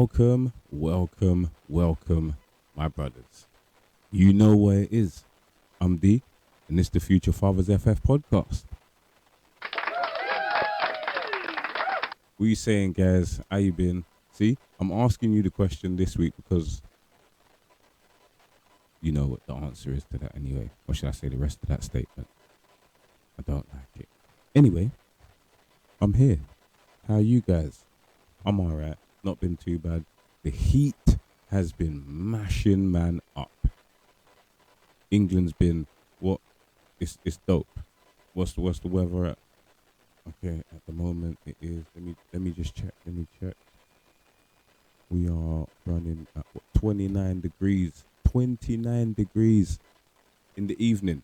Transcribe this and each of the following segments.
Welcome, welcome, welcome, my brothers. You know where it is. I'm D, and it's the Future Fathers FF podcast. What you saying, guys? How you been? See, I'm asking you the question this week because you know what the answer is to that anyway. Or should I say the rest of that statement? I don't like it. Anyway, I'm here. How are you guys? I'm alright. Not been too bad. The heat has been mashing man up. England's been what? It's dope. What's the weather at? Okay, at the moment it is. Let me just check. Let me check. We are running at what, 29 degrees. 29 degrees in the evening.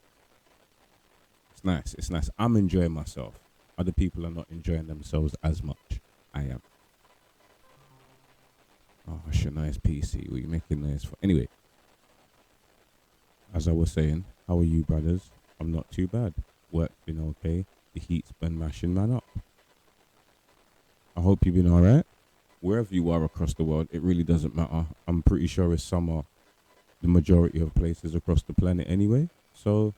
It's nice. It's nice. I'm enjoying myself. Other people are not enjoying themselves as much. I am. Oh, it's your nice PC. What are you making noise for? Anyway, as I was saying, how are you, brothers? I'm not too bad. Work's been okay. The heat's been mashing man up. I hope you've been alright. Wherever you are across the world, it really doesn't matter. I'm pretty sure it's summer the majority of places across the planet anyway. So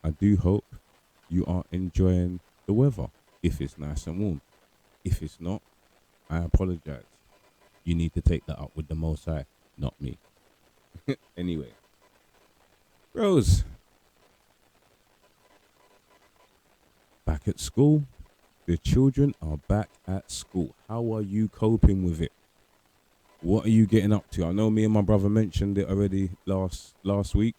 I do hope you are enjoying the weather if it's nice and warm. If it's not, I apologize. You need to take that up with the Most High, not me. Anyway, bros, back at school. The children are back at school. How are you coping with it? What are you getting up to? I know me and my brother mentioned it already last week.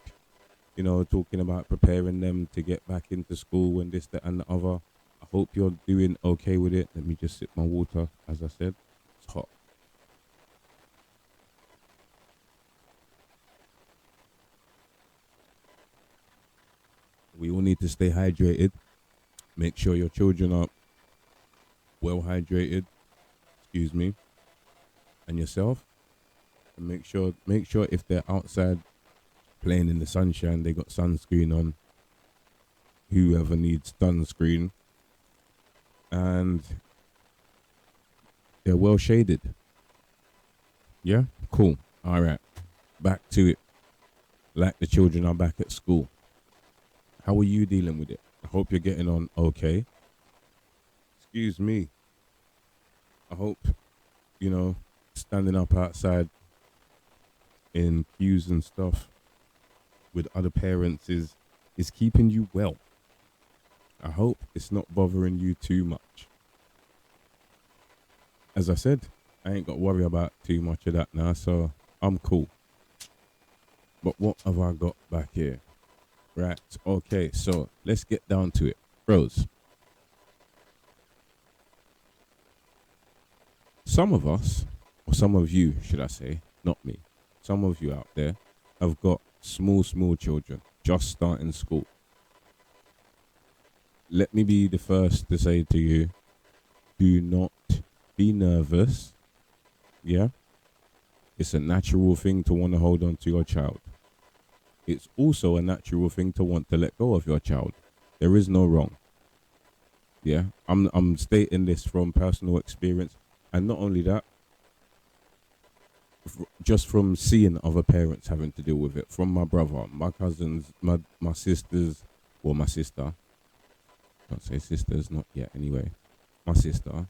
You know, talking about preparing them to get back into school and this, that, and the other. I hope you're doing okay with it. Let me just sip my water. As I said, it's hot. We all need to stay hydrated. Make sure your children are well hydrated. Excuse me. And yourself. And make sure if they're outside playing in the sunshine, they got sunscreen on. Whoever needs sunscreen. And they're well shaded. Yeah? Cool. All right. Back to it. Like the children are back at school. How are you dealing with it? I hope you're getting on okay. Excuse me. I hope, standing up outside in queues and stuff with other parents is keeping you well. I hope it's not bothering you too much. As I said, I ain't got to worry about too much of that now, so I'm cool. But what have I got back here? Right, okay, so let's get down to it. Bros, some of us, or some of you, should I say, not me, some of you out there have got small children just starting school. Let me be the first to say to you, do not be nervous. Yeah? It's a natural thing to want to hold on to your child. It's also a natural thing to want to let go of your child. There is no wrong. Yeah? I'm stating this from personal experience. And not only that, just from seeing other parents having to deal with it. From my brother, my cousins, my sisters, well, my sister. Can't say sisters, not yet anyway. My sister.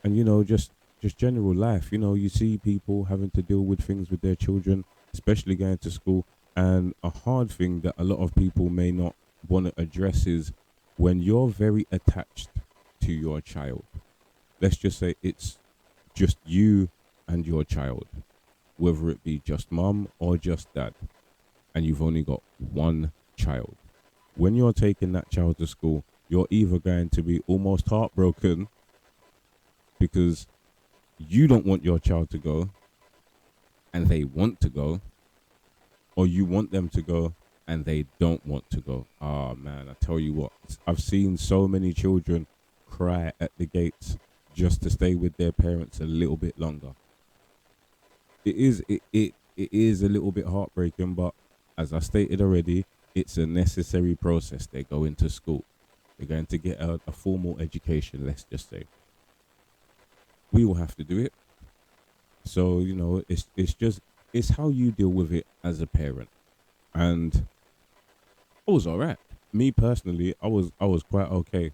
And, just general life. You see people having to deal with things with their children, especially going to school. And a hard thing that a lot of people may not want to address is when you're very attached to your child. Let's just say it's just you and your child, whether it be just mum or just dad, and you've only got one child. When you're taking that child to school, you're either going to be almost heartbroken because you don't want your child to go and they want to go, or you want them to go and they don't want to go. Ah, man, I tell you what, I've seen so many children cry at the gates just to stay with their parents a little bit longer. It is a little bit heartbreaking, but as I stated already, it's a necessary process. They go into school. They're going to get a formal education, let's just say. We will have to do it. So it's just it's how you deal with it as a parent. And I was all right. Me personally, I was quite okay.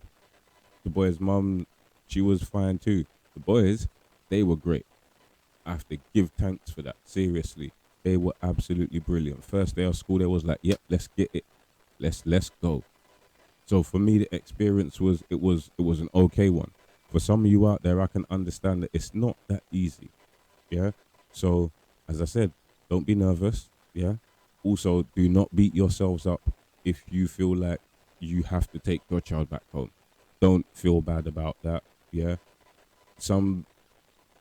The boys' mum, she was fine too. The boys, they were great. I have to give thanks for that. Seriously, they were absolutely brilliant. First day of school, they was like, "Yep, let's get it. Let's go." So for me, the experience was an okay one. For some of you out there, I can understand that it's not that easy. Yeah. So as I said, don't be nervous. Yeah. Also, do not beat yourselves up if you feel like you have to take your child back home. Don't feel bad about that. Yeah. Some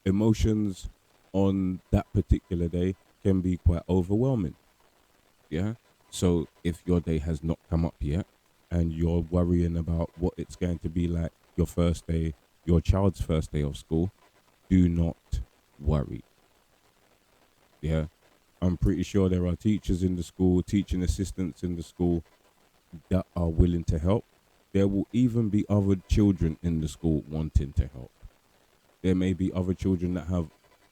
emotions on that particular day can be quite overwhelming. Yeah. So if your day has not come up yet and you're worrying about what it's going to be like your first day, your child's first day of school, do not worry. Yeah. I'm pretty sure there are teachers in the school, teaching assistants in the school that are willing to help. There will even be other children in the school wanting to help. There may be other children that have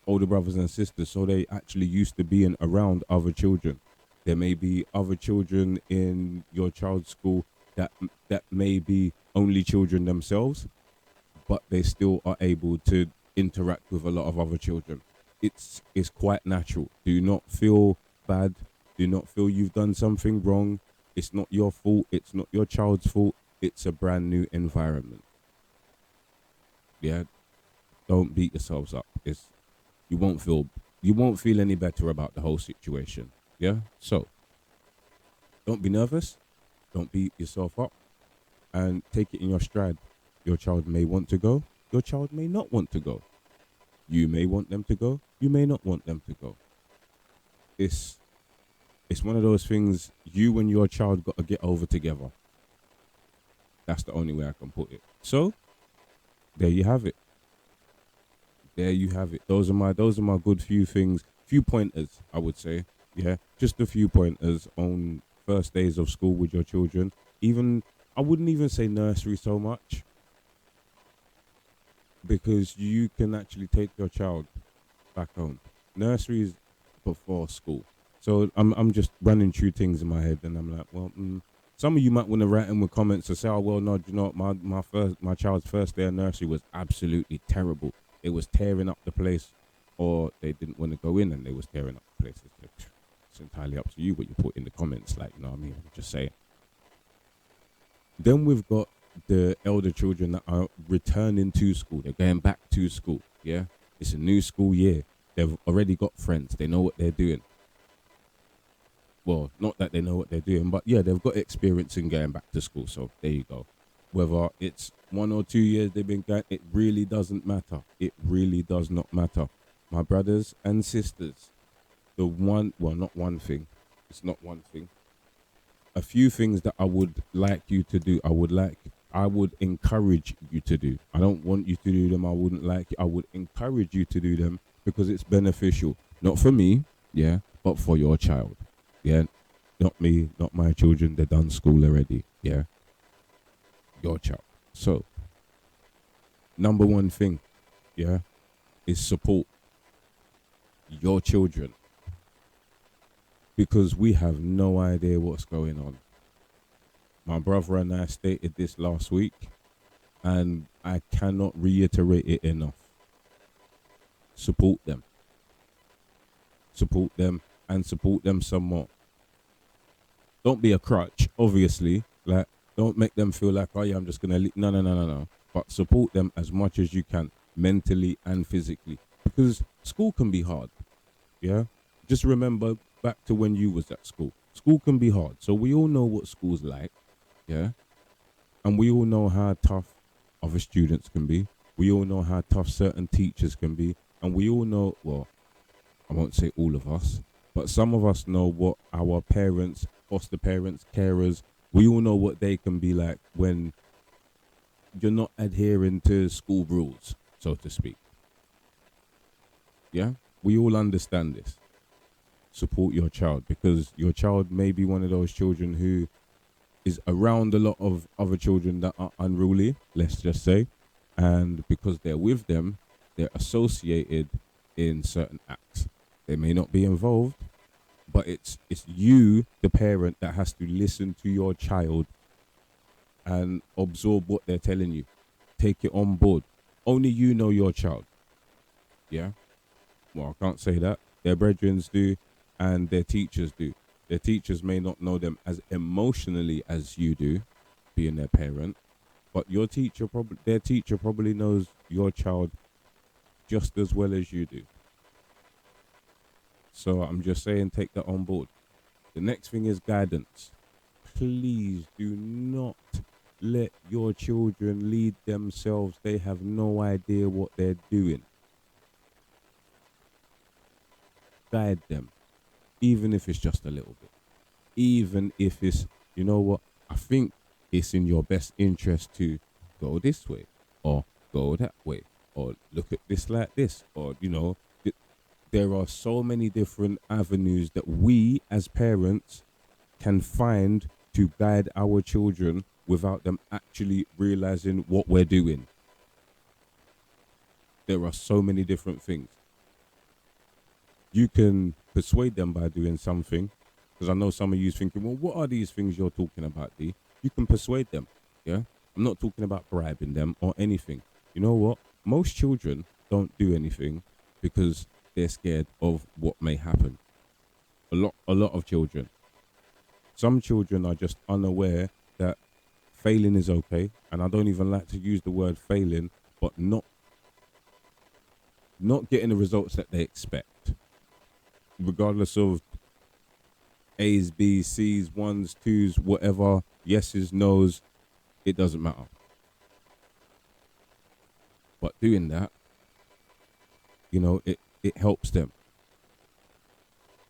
older brothers and sisters, so they actually used to being around other children. There may be other children in your child's school that may be only children themselves, but they still are able to interact with a lot of other children. It's quite natural. Do not feel bad. Do not feel you've done something wrong. It's not your fault. It's not your child's fault. It's a brand new environment. Yeah, don't beat yourselves up. It's you won't feel you won't feel any better about the whole situation. Yeah. So don't be nervous. Don't beat yourself up, and take it in your stride. Your child may want to go. Your child may not want to go. You may want them to go. You may not want them to go. It's it's one of those things you and your child got to get over together. That's the only way I can put it. So there you have it. There you have it. Those are my good few things, few pointers, I would say. Yeah, just a few pointers on first days of school with your children. Even I wouldn't even say nursery so much because you can actually take your child back home. Nursery is before school. So I'm just running through things in my head, and I'm like, well, some of you might want to write in with comments to say, oh well, no, do you know what? My child's first day of nursery was absolutely terrible. It was tearing up the place, or they didn't want to go in and they was tearing up the place. It's entirely up to you what you put in the comments. Like, you know what I mean? I'm just saying. Then we've got the elder children that are returning to school. They're going back to school. Yeah, it's a new school year. They've already got friends. They know what they're doing. Well, not that they know what they're doing, but yeah, they've got experience in going back to school. So there you go. Whether it's 1 or 2 years they've been going, it really doesn't matter. It really does not matter. My brothers and sisters, not one thing. It's not one thing. A few things that I would like you to do. I would encourage you to do. I don't want you to do them. I would encourage you to do them because it's beneficial. Not for me, yeah, but for your child. Yeah. Not me, not my children. They're done school already. Yeah. Your child. So, number one thing, yeah, is support your children because we have no idea what's going on. My brother and I stated this last week, and I cannot reiterate it enough. Support them. Support them and support them some more. Don't be a crutch, obviously. Like, don't make them feel like, oh yeah, I'm just gonna no, no, no, no, no. But support them as much as you can, mentally and physically, because school can be hard. Yeah, just remember back to when you was at school. School can be hard, so we all know what school's like. Yeah, and we all know how tough other students can be. We all know how tough certain teachers can be, and we all know. Well, I won't say all of us, but some of us know what our parents, foster parents, carers, we all know what they can be like when you're not adhering to school rules, so to speak. Yeah? We all understand this. Support your child because your child may be one of those children who is around a lot of other children that are unruly, let's just say. And because they're with them, they're associated in certain acts. They may not be involved, but it's you, the parent, that has to listen to your child and absorb what they're telling you. Take it on board. Only you know your child. Yeah. Well, I can't say that. Their brethren do, and their teachers do. Their teachers may not know them as emotionally as you do, being their parent, but their teacher probably knows your child just as well as you do. So I'm just saying, take that on board. The next thing is guidance. Please do not let your children lead themselves. They have no idea what they're doing. Guide them, even if it's just a little bit. Even if it's, you know what, I think it's in your best interest to go this way or go that way or look at this like this, or, there are so many different avenues that we as parents can find to guide our children without them actually realizing what we're doing. There are so many different things. You can persuade them by doing something, because I know some of you thinking, well, what are these things you're talking about, D? You can persuade them, yeah? I'm not talking about bribing them or anything. You know what? Most children don't do anything because they're scared of what may happen. A lot of children. Some children are just unaware that failing is okay, and I don't even like to use the word failing, but not getting the results that they expect, regardless of A's, B's, C's, ones, twos, whatever, yeses, nos, it doesn't matter. But doing that, it helps them.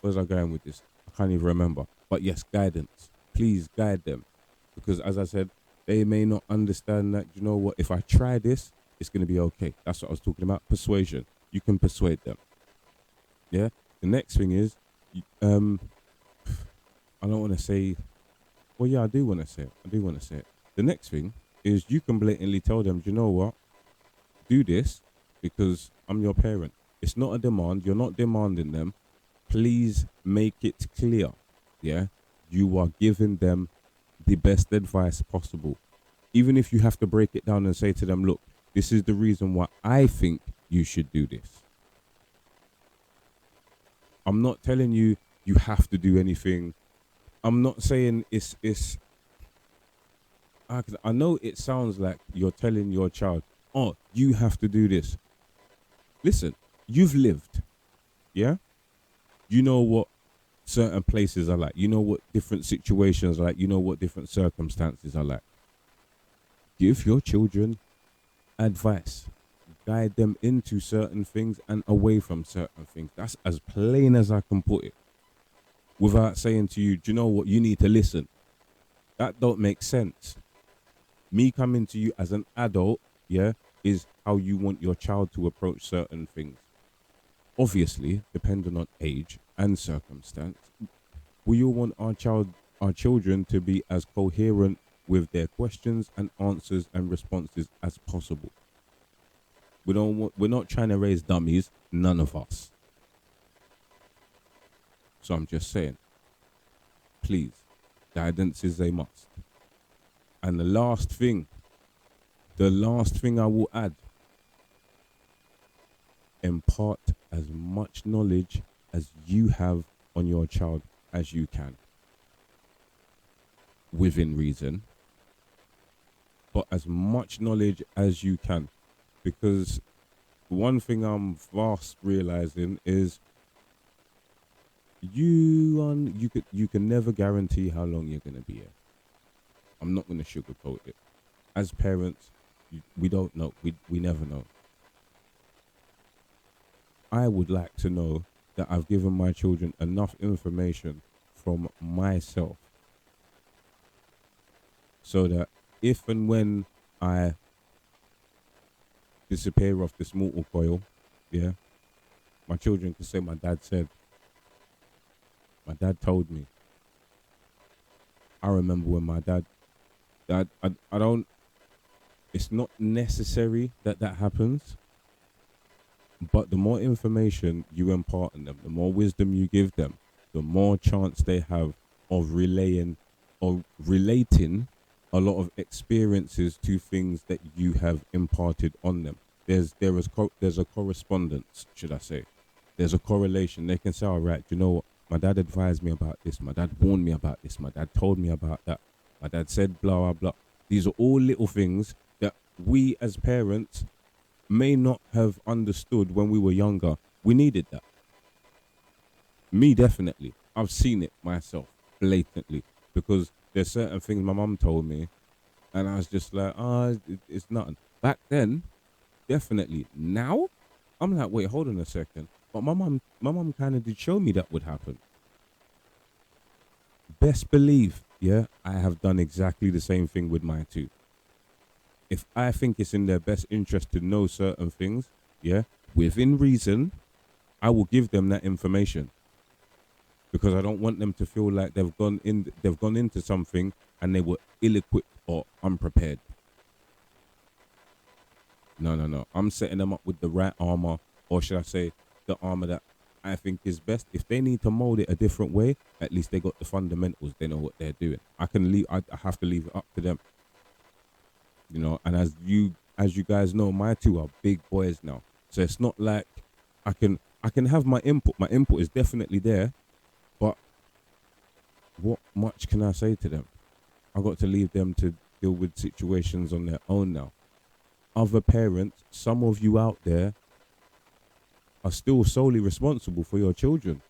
Where's I going with this? I can't even remember. But yes, guidance. Please guide them. Because as I said, they may not understand that, you know what, if I try this, it's going to be okay. That's what I was talking about. Persuasion. You can persuade them. Yeah? The next thing is, I don't want to say, well, yeah, I do want to say it. The next thing is you can blatantly tell them, you know what, do this because I'm your parent. It's not a demand. You're not demanding them. Please make it clear. Yeah? You are giving them the best advice possible. Even if you have to break it down and say to them, look, this is the reason why I think you should do this. I'm not telling you you have to do anything. I'm not saying it's I know it sounds like you're telling your child, oh, you have to do this. Listen, you've lived. Yeah? You know what certain places are like. You know what different situations are like. You know what different circumstances are like. Give your children advice. Guide them into certain things and away from certain things. That's as plain as I can put it. Without saying to you, do you know what? You need to listen. That don't make sense. Me coming to you as an adult, yeah, is how you want your child to approach certain things. Obviously, depending on age and circumstance, we all want our children to be as coherent with their questions and answers and responses as possible. We're not trying to raise dummies, none of us. So I'm just saying, please, guidance is a must. And the last thing I will add, impart as much knowledge as you have on your child as you can. Within reason. But as much knowledge as you can. Because one thing I'm fast realizing is you can never guarantee how long you're going to be here. I'm not going to sugarcoat it. As parents, we don't know. We never know. I would like to know that I've given my children enough information from myself so that if and when I disappear off this mortal coil, yeah, my children can say my dad said, my dad told me. I remember when my dad, I don't, it's not necessary that happens, But the more information you impart on them, the more wisdom you give them, the more chance they have of relaying or relating a lot of experiences to things that you have imparted on them. There's a correspondence, should I say? There's a correlation. They can say, "All right, you know what? My dad advised me about this. My dad warned me about this. My dad told me about that. My dad said blah blah blah." These are all little things that we as parents may not have understood when we were younger. We needed that. Me, definitely. I've seen it myself blatantly because there's certain things my mum told me, and I was just like, it's nothing. Back then, definitely. Now, I'm like, wait, hold on a second. But my mum kind of did show me that would happen. Best believe, yeah, I have done exactly the same thing with mine too. If I think it's in their best interest to know certain things, yeah, within reason, I will give them that information because I don't want them to feel like they've gone into something and they were ill-equipped or unprepared. No, no, no. I'm setting them up with the right armor, or should I say, the armor that I think is best. If they need to mold it a different way, at least they got the fundamentals. They know what they're doing. I can leave. I have to leave it up to them, And as you guys know, my two are big boys now, so it's not like I can have my input. My input is definitely there, but what much can I say to them? I got to leave them to deal with situations on their own now. Other parents, some of you out there are still solely responsible for your children.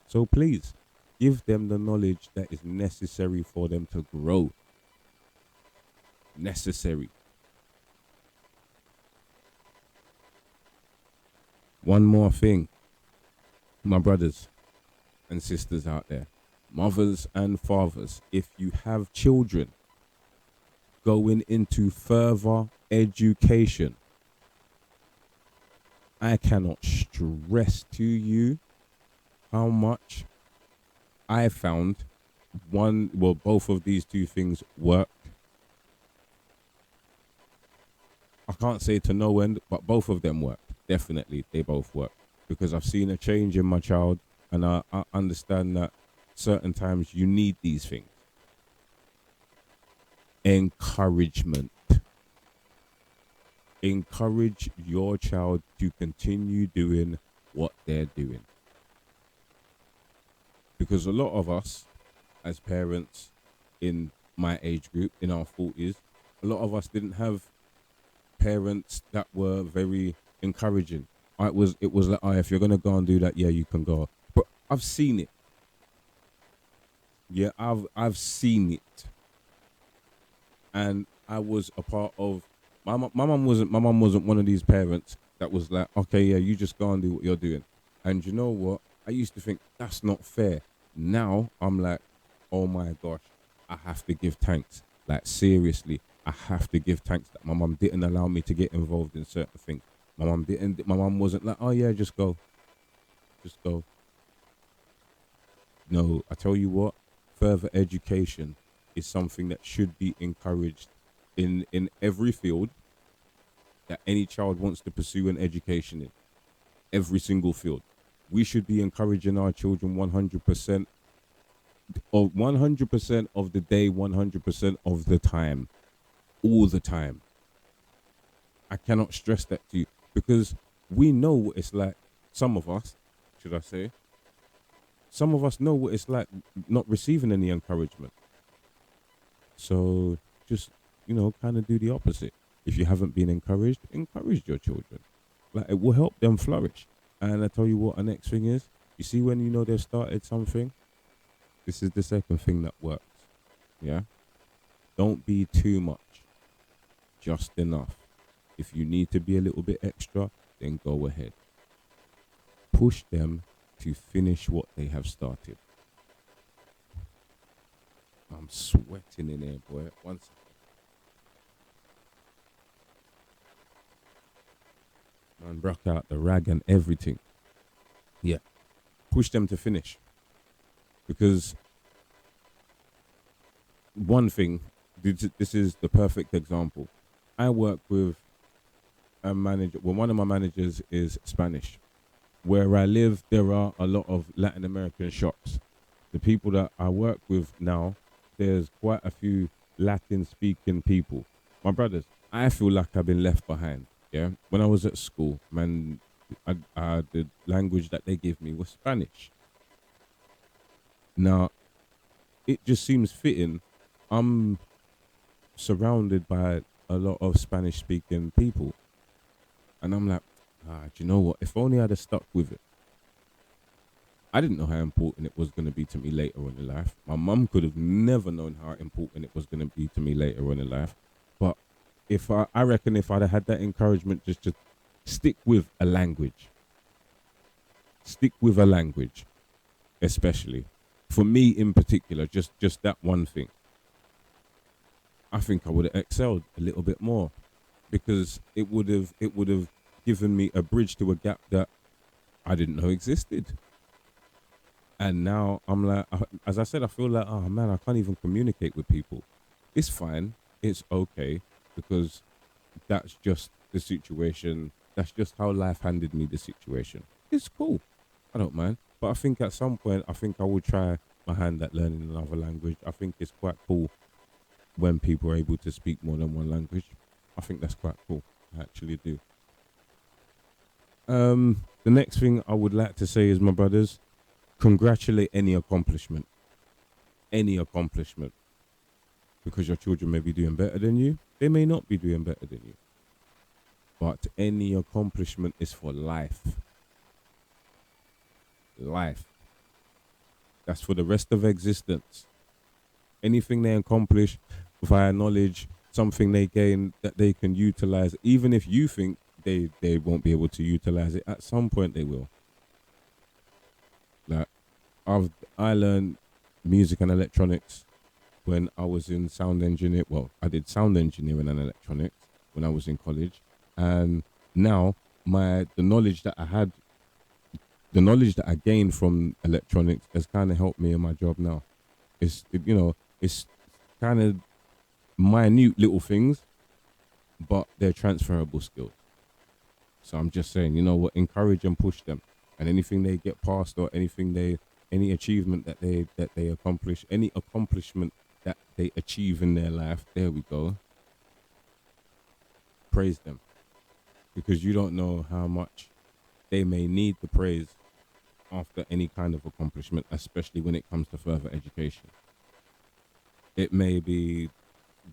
So please give them the knowledge that is necessary for them to grow. Necessary. One more thing, my brothers and sisters out there, mothers and fathers, if you have children going into further education, I cannot stress to you how much I found both of these two things work. I can't say to no end, but both of them work. Definitely, they both work because I've seen a change in my child, and I understand that certain times you need these things. Encouragement. Encourage your child to continue doing what they're doing. Because a lot of us, as parents in my age group, in our 40s, a lot of us didn't have parents that were very encouraging. It was like, if you're gonna go and do that, yeah, you can go. But I've seen it. Yeah, I've seen it, and I was a part of. My mum wasn't one of these parents that was like, okay, yeah, you just go and do what you're doing. And you know what? I used to think that's not fair. Now I'm like, oh my gosh, I have to give thanks. Like seriously, I have to give thanks that my mum didn't allow me to get involved in certain things. My mum didn't. My mum wasn't like, oh yeah, just go, just go. No, I tell you what, further education is something that should be encouraged in every field that any child wants to pursue an education in. Every single field. We should be encouraging our children 100% or 100% of the day, 100% of the time, all the time. I cannot stress that to you because we know what it's like. Some of us, should I say, some of us know what it's like not receiving any encouragement. So just, kind of do the opposite. If you haven't been encouraged, encourage your children. Like it will help them flourish. And I tell you what, the next thing is, you see when you know they've started something, this is the second thing that works. Yeah? Don't be too much, just enough. If you need to be a little bit extra, then go ahead. Push them to finish what they have started. I'm sweating in here, boy. One second. Man, broke out the rag and everything. Yeah. Push them to finish. Because one thing, this is the perfect example. I work with a manager. Well, one of my managers is Spanish. Where I live, there are a lot of Latin American shops. The people that I work with now, there's quite a few Latin speaking people. My brothers, I feel like I've been left behind. Yeah. When I was at school, man, the language that they give me was Spanish. Now, it just seems fitting. I'm surrounded by a lot of Spanish speaking people. And I'm like, do you know what? If only I'd have stuck with it. I didn't know how important it was going to be to me later on in life. My mum could have never known how important it was going to be to me later on in life. But if I reckon if I'd have had that encouragement just to stick with a language, stick with a language, especially for me in particular, just that one thing, I think I would have excelled a little bit more because it would have given me a bridge to a gap that I didn't know existed. And now I'm like, as I said, I feel like, oh man, I can't even communicate with people. It's fine, it's okay because that's just the situation. That's just how life handed me the situation. It's cool. I don't mind. But I think at some point, I think I will try my hand at learning another language. I think it's quite cool when people are able to speak more than one language. I think that's quite cool. I actually do. The next thing I would like to say is, my brothers, congratulate any accomplishment, because your children may be doing better than you. They may not be doing better than you, but any accomplishment is for life. Life. That's for the rest of existence. Anything they accomplish via knowledge, something they gain that they can utilize, even if you think they won't be able to utilize it, at some point they will. Like I learned music and electronics when I was in sound engineer. Well, I did sound engineering and electronics when I was in college, and now the knowledge that I had, the knowledge that I gained from electronics has kind of helped me in my job now. It's kind of minute little things, but they're transferable skills. So I'm just saying, you know what, encourage and push them, and anything they get past or any achievement that they accomplish, any accomplishment that they achieve in their life, there we go. Praise them, because you don't know how much they may need the praise after any kind of accomplishment, especially when it comes to further education. It may be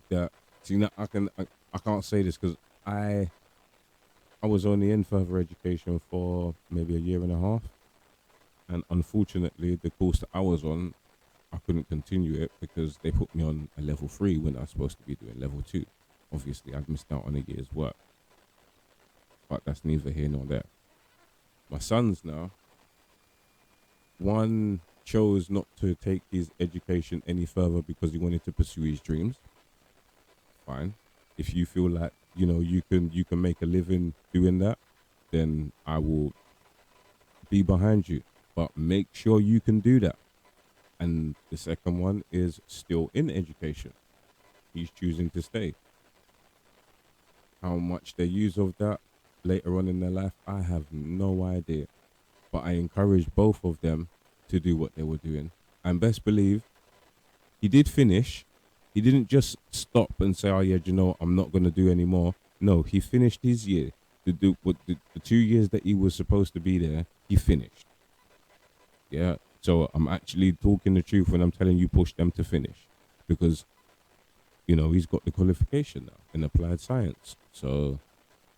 that, see, now I can't say this because I I was only in further education for maybe a year and a half, and unfortunately, the course that I was on, I couldn't continue it because they put me on a level three when I was supposed to be doing level two. Obviously, I'd missed out on a year's work, but that's neither here nor there. My sons now, one chose not to take his education any further because he wanted to pursue his dreams. Fine. If you feel like you can make a living doing that, then I will be behind you. But make sure you can do that. And the second one is still in education. He's choosing to stay. How much they use of that later on in their life, I have no idea. But I encourage both of them to do what they were doing. And best believe he did finish. He didn't just stop and say, "Oh yeah, do you know, I'm not going to do anymore." No, he finished his year. The 2 years that he was supposed to be there, he finished. Yeah. So I'm actually talking the truth when I'm telling you push them to finish, because he's got the qualification now in applied science. So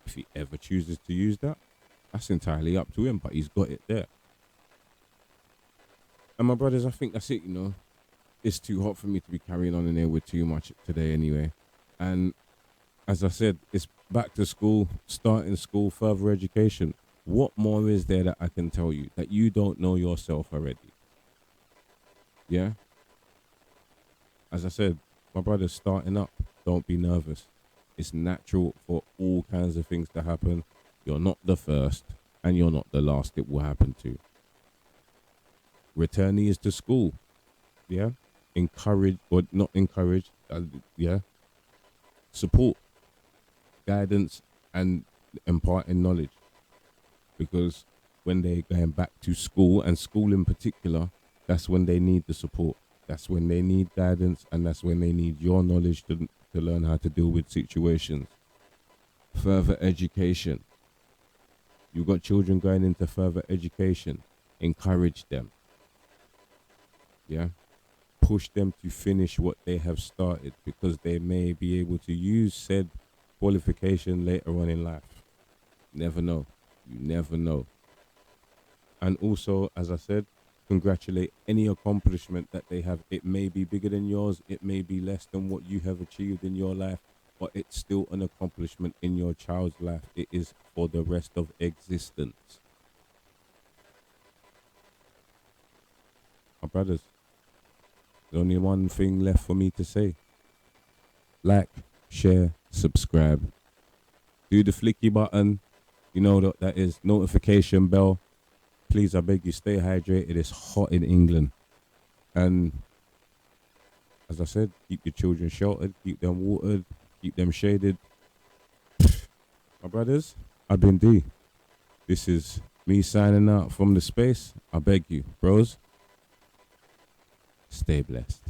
if he ever chooses to use that, that's entirely up to him. But he's got it there. And my brothers, I think that's it. It's too hot for me to be carrying on in here with too much today anyway. And as I said, it's back to school, starting school, further education. What more is there that I can tell you that you don't know yourself already? Yeah? As I said, my brother's starting up. Don't be nervous. It's natural for all kinds of things to happen. You're not the first and you're not the last it will happen to. Returnees to school. Yeah? Encourage, or not encourage, yeah? Support, guidance, and imparting knowledge, because when they're going back to school, and school in particular, that's when they need the support. That's when they need guidance, and that's when they need your knowledge to learn how to deal with situations. Further education. You've got children going into further education. Encourage them. Yeah. Push them to finish what they have started, because they may be able to use said qualification later on in life. Never know. You never know. And also, as I said, congratulate any accomplishment that they have. It may be bigger than yours, it may be less than what you have achieved in your life, but it's still an accomplishment in your child's life. It is for the rest of existence. My brothers, there's only one thing left for me to say. Like, share, subscribe. Do the flicky button. You know that is notification bell. Please, I beg you, stay hydrated. It's hot in England. And as I said, keep your children sheltered, keep them watered, keep them shaded. My brothers, I've been D. This is me signing out from the space. I beg you, bros, stay blessed.